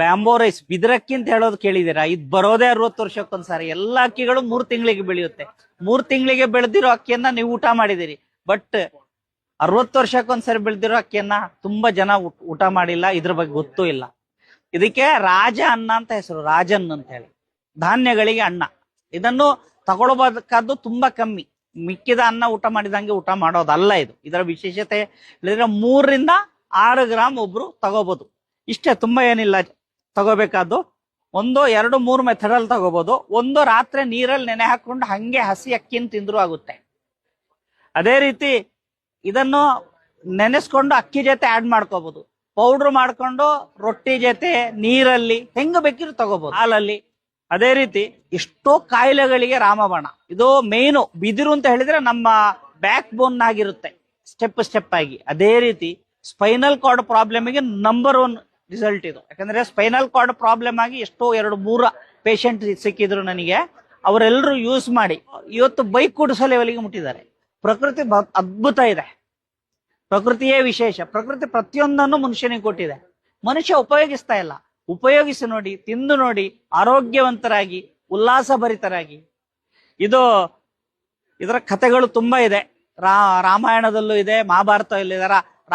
Bamboo rice ಬಿದಿರಕ್ಕಿ ಅಂತ ಹೇಳೋದು ಕೇಳಿದೀರಾ? ಇದು ಬರೋದೇ 60 ವರ್ಷಕ್ಕೊಂದ್ಸಾರಿ. ಎಲ್ಲಾ ಅಕ್ಕಿಗಳು 3 ತಿಂಗಳಿಗೆ ಬೆಳೆಯುತ್ತೆ. 3 ತಿಂಗಳಿಗೆ ಬೆಳೆದಿರೋ ಅಕ್ಕಿಯನ್ನ ನೀವು ಊಟ ಮಾಡಿದಿರಿ. ಬಟ್ 60 ವರ್ಷಕ್ಕೊಂದ್ಸರಿ ಬೆಳೆದಿರೋ ಅಕ್ಕಿಯನ್ನ ತುಂಬಾ ಜನ ಊಟ ಮಾಡಿಲ್ಲ, ಇದ್ರ ಬಗ್ಗೆ ಗೊತ್ತೂ ಇಲ್ಲ. ಇದಕ್ಕೆ ರಾಜ ಅನ್ನ ಅಂತ ಹೆಸರು, ರಾಜನ್ ಅಂತ ಹೇಳಿ. ಧಾನ್ಯಗಳಿಗೆ ಅನ್ನ. ಇದನ್ನು ತಗೊಳ್ಬೇಕಾದ್ದು ತುಂಬಾ ಕಮ್ಮಿ. ಮಿಕ್ಕಿದ ಅನ್ನ ಊಟ ಮಾಡಿದಂಗೆ ಊಟ ಮಾಡೋದಲ್ಲ ಇದು. ಇದರ ವಿಶೇಷತೆ ಹೇಳಿದ್ರೆ 3 ರಿಂದ 6 ಗ್ರಾಮ್ ಒಬ್ರು ತಗೋಬಹುದು. ಇಷ್ಟೇ, ತುಂಬಾ ಏನಿಲ್ಲ ತಗೋಬೇಕಾದ್ದು. 1, 2, 3 ಮೆಥಡ್ ಅಲ್ಲಿ ತಗೋಬಹುದು. ಒಂದು ರಾತ್ರಿ ನೀರಲ್ಲಿ ನೆನೆ ಹಾಕೊಂಡು ಹಂಗೆ ಹಸಿ ಅಕ್ಕಿನ ತಿಂದ್ರು ಆಗುತ್ತೆ. ಅದೇ ರೀತಿ ಇದನ್ನು ನೆನೆಸ್ಕೊಂಡು ಅಕ್ಕಿ ಜೊತೆ ಆಡ್ ಮಾಡ್ಕೋಬಹುದು. ಪೌಡರ್ ಮಾಡ್ಕೊಂಡು ರೊಟ್ಟಿ ಜೊತೆ ನೀರಲ್ಲಿ ಹೆಂಗ ಬೇಕಿದ್ರು ತಗೋಬಹುದು, ಹಾಲಲ್ಲಿ. ಅದೇ ರೀತಿ ಎಷ್ಟೋ ಕಾಯಿಲೆಗಳಿಗೆ ರಾಮಬಾಣ. ಇದು ಮೇನು. ಬಿದಿರು ಅಂತ ಹೇಳಿದ್ರೆ ನಮ್ಮ ಬ್ಯಾಕ್ ಬೋನ್ ಆಗಿರುತ್ತೆ, ಸ್ಟೆಪ್ ಸ್ಟೆಪ್ ಆಗಿ. ಅದೇ ರೀತಿ ಸ್ಪೈನಲ್ ಕಾರ್ಡ್ ಪ್ರಾಬ್ಲಮ್ಗೆ ನಂಬರ್ 1 ರಿಸಲ್ಟ್ ಇದು. ಯಾಕಂದ್ರೆ ಸ್ಪೈನಲ್ ಕಾರ್ಡ್ ಪ್ರಾಬ್ಲಮ್ ಆಗಿ ಎಷ್ಟೋ 2-3 ಪೇಷಂಟ್ ಸಿಕ್ಕಿದ್ರು ನನಗೆ. ಅವರೆಲ್ಲರೂ ಯೂಸ್ ಮಾಡಿ ಇವತ್ತು ಬೈಕ್ ಕೂಡಿಸೋ ಲೆವೆಲ್ಗೆ ಮುಟ್ಟಿದ್ದಾರೆ. ಪ್ರಕೃತಿ ಅದ್ಭುತ ಇದೆ. ಪ್ರಕೃತಿಯೇ ವಿಶೇಷ. ಪ್ರಕೃತಿ ಪ್ರತಿಯೊಂದನ್ನು ಮನುಷ್ಯನಿಗೆ ಕೊಟ್ಟಿದೆ. ಮನುಷ್ಯ ಉಪಯೋಗಿಸ್ತಾ ಇಲ್ಲ. ಉಪಯೋಗಿಸಿ ನೋಡಿ, ತಿಂದು ನೋಡಿ, ಆರೋಗ್ಯವಂತರಾಗಿ ಉಲ್ಲಾಸಭರಿತರಾಗಿ. ಇದರ ಕಥೆಗಳು ತುಂಬಾ ಇದೆ. ರಾಮಾಯಣದಲ್ಲೂ ಇದೆ, ಮಹಾಭಾರತದಲ್ಲೂ ಇದೆ.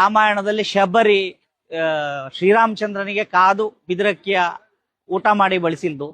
ರಾಮಾಯಣದಲ್ಲಿ ಶಬರಿ ಶ್ರೀರಾಮಚಂದ್ರನಿಗೆ ಕಾದು ಬಿದಿರಕ್ಕಿಯ ಊಟ ಮಾಡಿ ಬಳಸಿಲ್ದು.